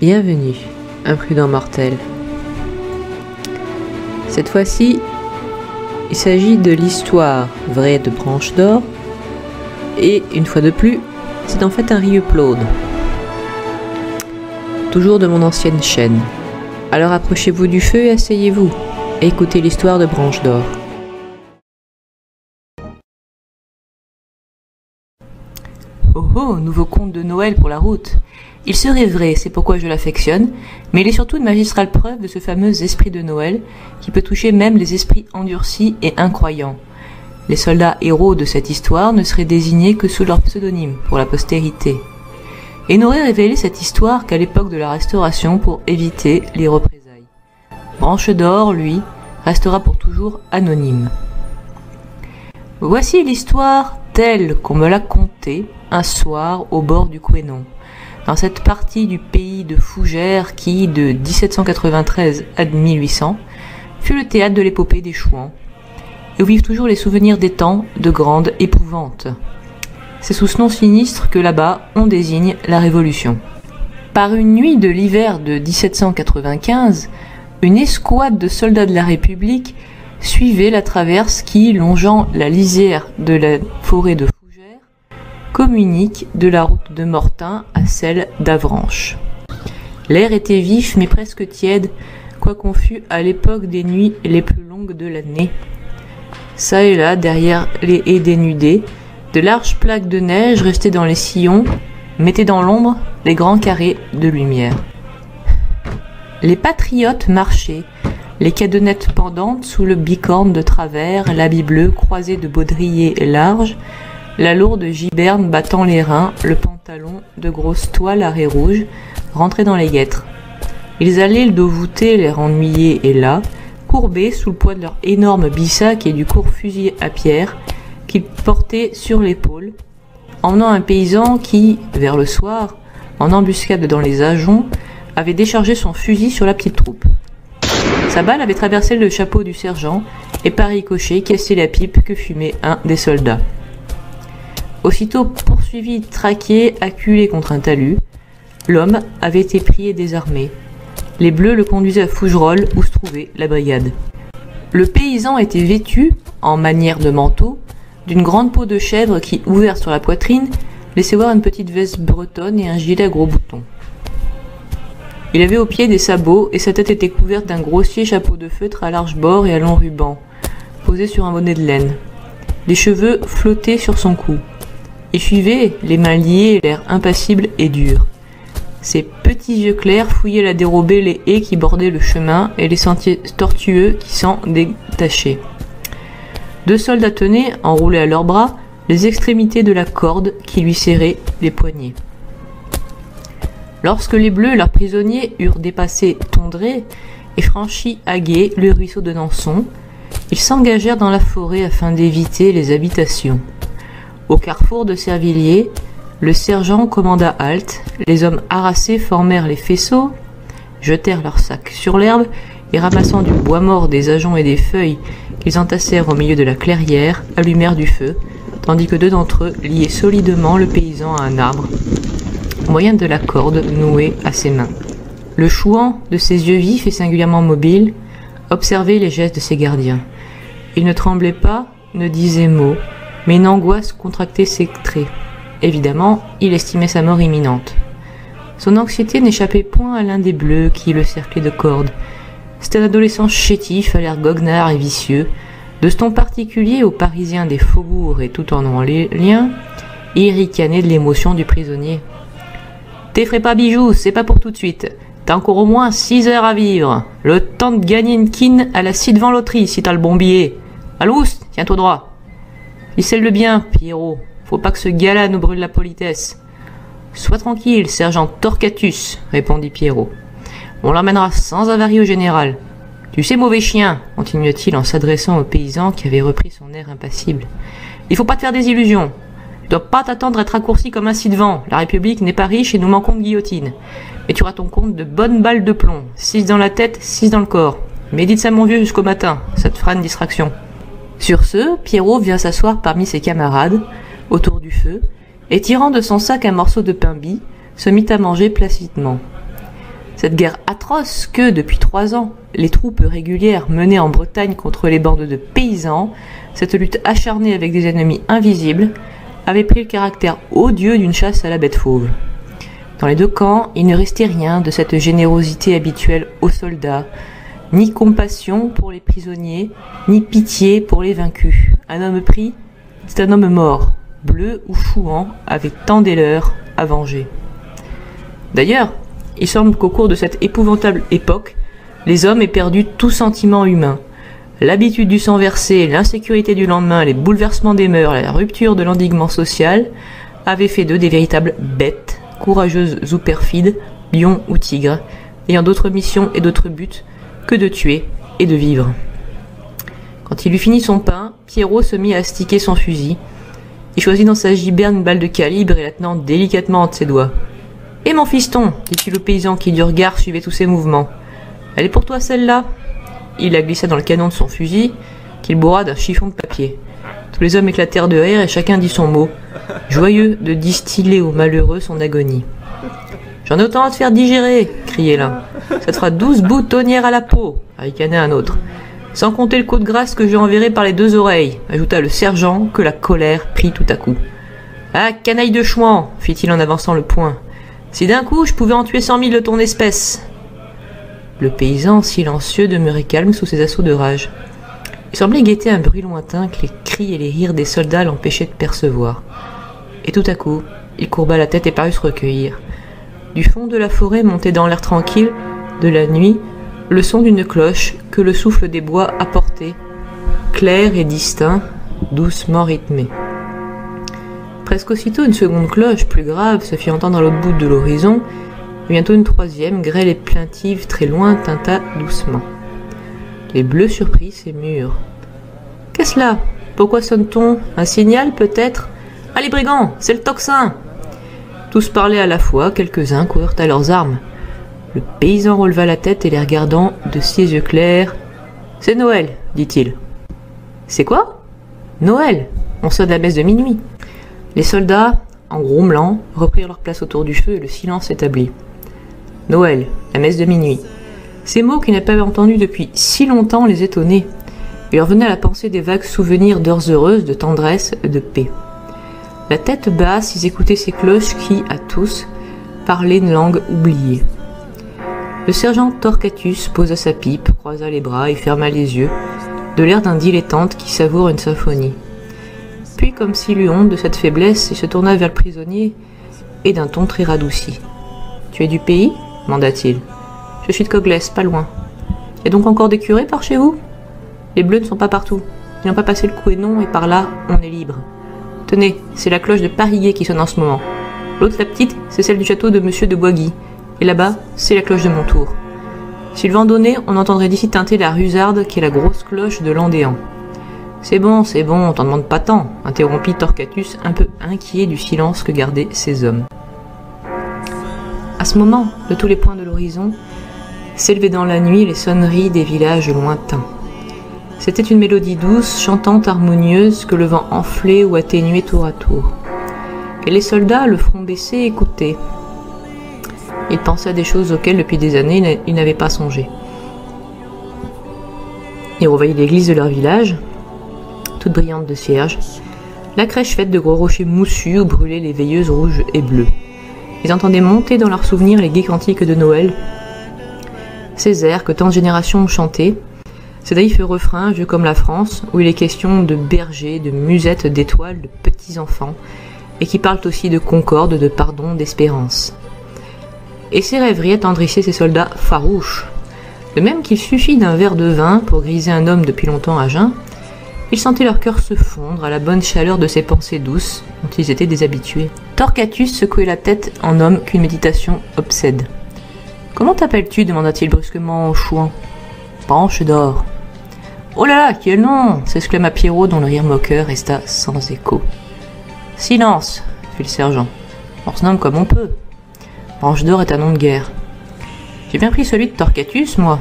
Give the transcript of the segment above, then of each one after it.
Bienvenue, imprudent mortel. Cette fois-ci, il s'agit de l'histoire vraie de Branche d'Or, et une fois de plus, c'est en fait un re-upload. Toujours de mon ancienne chaîne. Alors approchez-vous du feu et asseyez-vous, et écoutez l'histoire de Branche d'Or. Oh oh, nouveau conte de Noël pour la route. Il serait vrai, c'est pourquoi je l'affectionne, mais il est surtout une magistrale preuve de ce fameux esprit de Noël qui peut toucher même les esprits endurcis et incroyants. Les soldats héros de cette histoire ne seraient désignés que sous leur pseudonyme pour la postérité. Et n'aurait révélé cette histoire qu'à l'époque de la Restauration pour éviter les représailles. Branche d'Or, lui, restera pour toujours anonyme. Voici l'histoire telle qu'on me l'a contée un soir au bord du Couesnon, dans cette partie du pays de Fougères qui, de 1793 à 1800, fut le théâtre de l'épopée des Chouans, et où vivent toujours les souvenirs des temps de grande épouvante. C'est sous ce nom sinistre que là-bas on désigne la Révolution. Par une nuit de l'hiver de 1795, une escouade de soldats de la République suivait la traverse qui, longeant la lisière de la forêt de Fougères, communique de la route de Mortain à celle d'Avranches. L'air était vif mais presque tiède, quoiqu'on fût à l'époque des nuits les plus longues de l'année. Ça et là, derrière les haies dénudées, de larges plaques de neige restées dans les sillons mettaient dans l'ombre les grands carrés de lumière. Les patriotes marchaient, les cadenettes pendantes sous le bicorne de travers, l'habit bleu croisé de baudriers larges, la lourde giberne battant les reins, le pantalon de grosse toile à raies rouges, rentrés dans les guêtres. Ils allaient le dos voûté, l'air ennuyé et las, courbés sous le poids de leur énorme bissac et du court fusil à pierre qu'ils portaient sur l'épaule, emmenant un paysan qui, vers le soir, en embuscade dans les ajoncs, avait déchargé son fusil sur la petite troupe. Sa balle avait traversé le chapeau du sergent et par ricochet cassé la pipe que fumait un des soldats. Aussitôt poursuivi, traqué, acculé contre un talus, l'homme avait été pris et désarmé. Les Bleus le conduisaient à Fougerolles où se trouvait la brigade. Le paysan était vêtu, en manière de manteau, d'une grande peau de chèvre qui, ouverte sur la poitrine, laissait voir une petite veste bretonne et un gilet à gros boutons. Il avait aux pieds des sabots et sa tête était couverte d'un grossier chapeau de feutre à large bord et à long ruban, posé sur un bonnet de laine. Les cheveux flottaient sur son cou. Il suivait, les mains liées et l'air impassible et dur. Ses petits yeux clairs fouillaient la dérobée les haies qui bordaient le chemin et les sentiers tortueux qui s'en détachaient. Deux soldats tenaient, enroulés à leurs bras, les extrémités de la corde qui lui serrait les poignets. Lorsque les Bleus, leurs prisonniers, eurent dépassé Tondré et franchi à gué le ruisseau de Nançon, ils s'engagèrent dans la forêt afin d'éviter les habitations. Au carrefour de Servilliers, le sergent commanda halte, les hommes harassés formèrent les faisceaux, jetèrent leurs sacs sur l'herbe et ramassant du bois mort, des ajoncs et des feuilles qu'ils entassèrent au milieu de la clairière, allumèrent du feu, tandis que deux d'entre eux liaient solidement le paysan à un arbre, au moyen de la corde nouée à ses mains. Le Chouan, de ses yeux vifs et singulièrement mobiles, observait les gestes de ses gardiens. Il ne tremblait pas, ne disait mot, mais une angoisse contractait ses traits. Évidemment, il estimait sa mort imminente. Son anxiété n'échappait point à l'un des Bleus qui le cerclait de cordes. C'était un adolescent chétif, à l'air goguenard et vicieux, de ce ton particulier aux Parisiens des faubourgs et tout en ont les liens, et ricanait de l'émotion du prisonnier. « T'effraie pas, bijou, c'est pas pour tout de suite. T'as encore au moins 6 heures à vivre. Le temps de gagner une quine à la scie devant loterie, si t'as le bon billet. Alouste, tiens-toi droit. Ficelle-le bien, Pierrot. Faut pas que ce gars-là nous brûle la politesse. »« Sois tranquille, sergent Torquatus, » répondit Pierrot. « On l'emmènera sans avarie au général. Tu sais, mauvais chien, » continua-t-il en s'adressant au paysan qui avait repris son air impassible. « Il faut pas te faire des illusions. Tu dois pas t'attendre à être raccourci comme un ci-devant. La République n'est pas riche et nous manquons de guillotine. Mais tu auras ton compte de bonnes balles de plomb. 6 dans la tête, 6 dans le corps. Médite ça, mon vieux, jusqu'au matin. Ça te fera une distraction. » Sur ce, Pierrot vient s'asseoir parmi ses camarades, autour du feu, et tirant de son sac un morceau de pain bis, se mit à manger placidement. Cette guerre atroce que, depuis 3 ans, les troupes régulières menaient en Bretagne contre les bandes de paysans, cette lutte acharnée avec des ennemis invisibles, avait pris le caractère odieux d'une chasse à la bête fauve. Dans les 2 camps, il ne restait rien de cette générosité habituelle aux soldats, ni compassion pour les prisonniers, ni pitié pour les vaincus. Un homme pris, c'est un homme mort, bleu ou chouan, avec tant des leurs à venger. D'ailleurs, il semble qu'au cours de cette épouvantable époque, les hommes aient perdu tout sentiment humain. L'habitude du sang versé, l'insécurité du lendemain, les bouleversements des mœurs, la rupture de l'endiguement social avaient fait d'eux des véritables bêtes, courageuses ou perfides, lions ou tigres, ayant d'autres missions et d'autres buts que de tuer et de vivre. Quand il eut fini son pain, Pierrot se mit à astiquer son fusil. Il choisit dans sa giberne une balle de calibre et la tenant délicatement entre ses doigts. « Et mon fiston » dit-il au paysan qui du regard suivait tous ses mouvements. « Elle est pour toi celle-là » Il la glissa dans le canon de son fusil, qu'il bourra d'un chiffon de papier. Tous les hommes éclatèrent de rire et chacun dit son mot, joyeux de distiller au malheureux son agonie. « J'en ai autant à te faire digérer » criait l'un. « Ça te fera 12 boutonnières à la peau » ricanait un autre. « Sans compter le coup de grâce que j'ai enverré par les 2 oreilles » ajouta le sergent que la colère prit tout à coup. « Ah, canaille de chouan » fit-il en avançant le poing. « Si d'un coup je pouvais en tuer 100 000 de ton espèce !» Le paysan, silencieux, demeurait calme sous ses assauts de rage. Il semblait guetter un bruit lointain que les cris et les rires des soldats l'empêchaient de percevoir. Et tout à coup, il courba la tête et parut se recueillir. Du fond de la forêt montait dans l'air tranquille de la nuit le son d'une cloche que le souffle des bois apportait, clair et distinct, doucement rythmé. Presque aussitôt, une seconde cloche, plus grave, se fit entendre à l'autre bout de l'horizon, et bientôt une troisième, grêle et plaintive, très loin, tinta doucement. Les bleus surpris s'émurent. « Qu'est-ce là? Pourquoi sonne-t-on? Un signal, peut-être? Ah, les brigands, c'est le tocsin !» Tous parlaient à la fois, quelques-uns coururent à leurs armes. Le paysan releva la tête et les regardant de ses yeux clairs. « C'est Noël, dit-il. »« C'est quoi? »« Noël, on sonne la messe de minuit. » Les soldats, en grommelant, reprirent leur place autour du feu et le silence s'établit. Noël, la messe de minuit. Ces mots qu'ils n'avaient pas entendus depuis si longtemps les étonnaient. Il leur venait à la pensée des vagues souvenirs d'heures heureuses, de tendresse et de paix. La tête basse, ils écoutaient ces cloches qui, à tous, parlaient une langue oubliée. Le sergent Torquatus posa sa pipe, croisa les bras et ferma les yeux, de l'air d'un dilettante qui savoure une symphonie. Puis, comme s'il eut honte de cette faiblesse, il se tourna vers le prisonnier et d'un ton très radouci. « Tu es du pays ?» demanda-t-il. « Je suis de Cogles, pas loin. Il y a donc encore des curés par chez vous ? Les bleus ne sont pas partout. Ils n'ont pas passé le Couesnon et par là, on est libre. Tenez, c'est la cloche de Pariguet qui sonne en ce moment. L'autre, la petite, c'est celle du château de Monsieur de Boisguy. Et là-bas, c'est la cloche de Montour. Si le vent donnait, on entendrait d'ici teinter la rusarde qui est la grosse cloche de Landéan. C'est bon, on t'en demande pas tant, interrompit Torquatus, un peu inquiet du silence que gardaient ces hommes. À ce moment, de tous les points de l'horizon, s'élevaient dans la nuit les sonneries des villages lointains. C'était une mélodie douce, chantante, harmonieuse, que le vent enflait ou atténuait tour à tour. Et les soldats, le front baissé, écoutaient. Ils pensaient à des choses auxquelles, depuis des années, ils n'avaient pas songé. Ils revoyaient l'église de leur village, toute brillante de cierges, la crèche faite de gros rochers moussus où brûlaient les veilleuses rouges et bleues. Ils entendaient monter dans leurs souvenirs les gais cantiques de Noël, ces airs que tant de générations ont chantés, ces naïfs refrains, vieux comme la France, où il est question de bergers, de musettes, d'étoiles, de petits-enfants, et qui parlent aussi de concorde, de pardon, d'espérance. Et ces rêveries attendrissaient ces soldats farouches. De même qu'il suffit d'un verre de vin pour griser un homme depuis longtemps à jeun, ils sentaient leur cœur se fondre à la bonne chaleur de ces pensées douces dont ils étaient déshabitués. Torquatus secouait la tête en homme qu'une méditation obsède. « Comment t'appelles-tu » demanda-t-il brusquement au chouan. « Branche d'or. »« Oh là là, quel nom !» s'exclama Pierrot dont le rire moqueur resta sans écho. « Silence !» fit le sergent. « On se nomme comme on peut. Branche d'or est un nom de guerre. J'ai bien pris celui de Torquatus, moi. »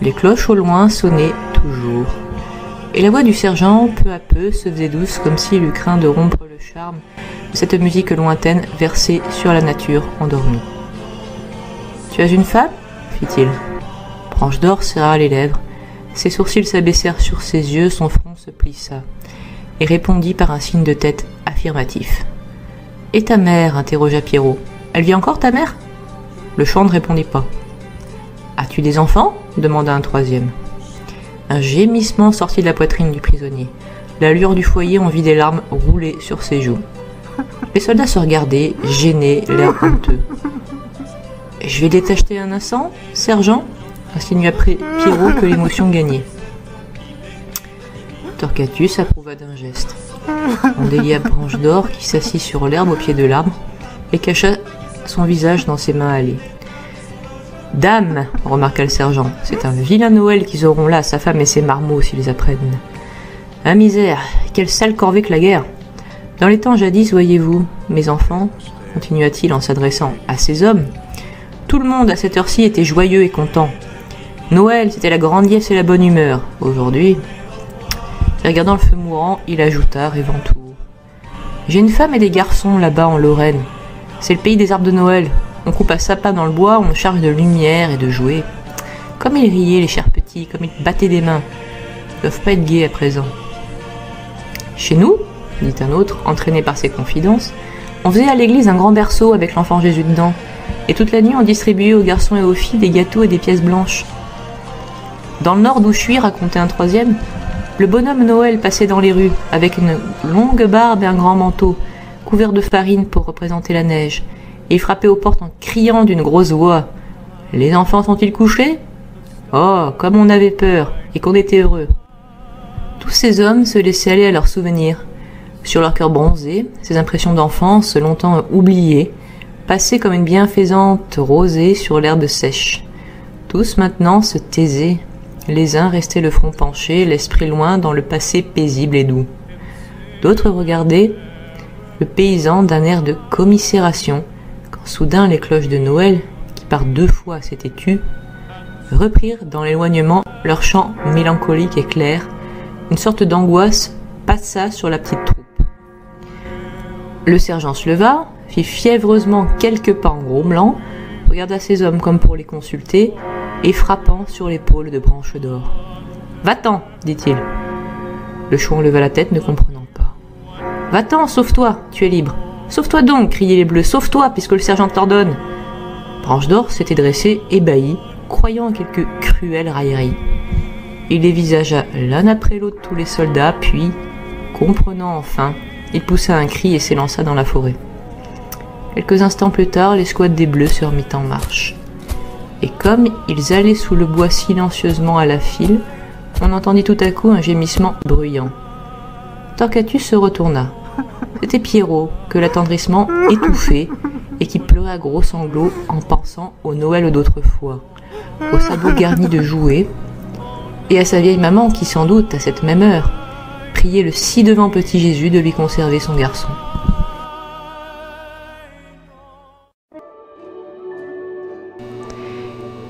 Les cloches au loin sonnaient toujours. Et la voix du sergent, peu à peu, se faisait douce comme s'il eût craint de rompre le charme de cette musique lointaine versée sur la nature endormie. « Tu as une femme ? fit-il. Branche d'Or serra les lèvres. Ses sourcils s'abaissèrent sur ses yeux, son front se plissa, et répondit par un signe de tête affirmatif. « Et ta mère ?» interrogea Pierrot. « Elle vit encore, ta mère ?» Le chouan ne répondit pas. « As-tu des enfants ?» demanda un troisième. Un gémissement sortit de la poitrine du prisonnier. La lueur du foyer en vit des larmes rouler sur ses joues. Les soldats se regardaient, gênés, l'air honteux. « Je vais t'acheter un instant, sergent ?» insinua Pierrot que l'émotion gagnait. Torquatus approuva d'un geste. On délia Branche d'Or qui s'assit sur l'herbe au pied de l'arbre et cacha son visage dans ses mains hâlées. « Dame, remarqua le sergent, c'est un vilain Noël qu'ils auront là, sa femme et ses marmots s'ils apprennent. Ah misère, quelle sale corvée que la guerre. Dans les temps jadis, voyez-vous, mes enfants, continua-t-il en s'adressant à ces hommes, tout le monde à cette heure-ci était joyeux et content. Noël, c'était la grande liesse et la bonne humeur. Aujourd'hui, et regardant le feu mourant, il ajouta, rêvant tout haut. J'ai une femme et des garçons là-bas en Lorraine. C'est le pays des arbres de Noël. On coupe à sapin dans le bois, on charge de lumière et de jouets. Comme ils riaient, les chers petits, comme ils battaient des mains. Ils doivent pas être gais à présent. Chez nous, dit un autre, entraîné par ses confidences, on faisait à l'église un grand berceau avec l'enfant Jésus dedans. Et toute la nuit, on distribuait aux garçons et aux filles des gâteaux et des pièces blanches. Dans le nord d'où je suis, racontait un troisième, le bonhomme Noël passait dans les rues, avec une longue barbe et un grand manteau, couvert de farine pour représenter la neige, et il frappait aux portes en criant d'une grosse voix. « Les enfants sont-ils couchés ? Oh, comme on avait peur, et qu'on était heureux !» Tous ces hommes se laissaient aller à leurs souvenirs. Sur leur cœur bronzé, ces impressions d'enfance longtemps oubliées, passaient comme une bienfaisante rosée sur l'herbe sèche. Tous maintenant se taisaient. Les uns restaient le front penché, l'esprit loin dans le passé paisible et doux. D'autres regardaient le paysan d'un air de commisération, quand soudain les cloches de Noël, qui par 2 fois s'étaient tues, reprirent dans l'éloignement leur chant mélancolique et clair. Une sorte d'angoisse passa sur la petite troupe. Le sergent se leva, fit fiévreusement quelques pas en grommelant, regarda ces hommes comme pour les consulter, et frappant sur l'épaule de Branche d'Or. « Va-t'en, dit-il. » Le chouan leva la tête, ne comprenant pas. « Va-t'en, sauve-toi, tu es libre. Sauve-toi donc, criaient les bleus, sauve-toi, puisque le sergent t'ordonne. » Branche d'Or s'était dressé, ébahi, croyant à quelque cruelle raillerie. Il dévisagea l'un après l'autre tous les soldats, puis, comprenant enfin, il poussa un cri et s'élança dans la forêt. Quelques instants plus tard, l'escouade des Bleus se remit en marche. Et comme ils allaient sous le bois silencieusement à la file, on entendit tout à coup un gémissement bruyant. Torquatus se retourna. C'était Pierrot, que l'attendrissement étouffait et qui pleurait à gros sanglots en pensant au Noël d'autrefois, aux sabots garnis de jouets, et à sa vieille maman qui, sans doute, à cette même heure, priait le ci-devant petit Jésus de lui conserver son garçon.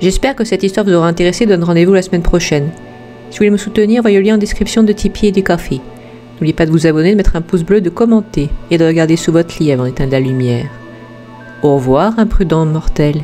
J'espère que cette histoire vous aura intéressé. Donne rendez-vous la semaine prochaine. Si vous voulez me soutenir, voyez le lien en description de Tipeee et du Café. N'oubliez pas de vous abonner, de mettre un pouce bleu, de commenter et de regarder sous votre lit avant d'éteindre la lumière. Au revoir, imprudents mortels.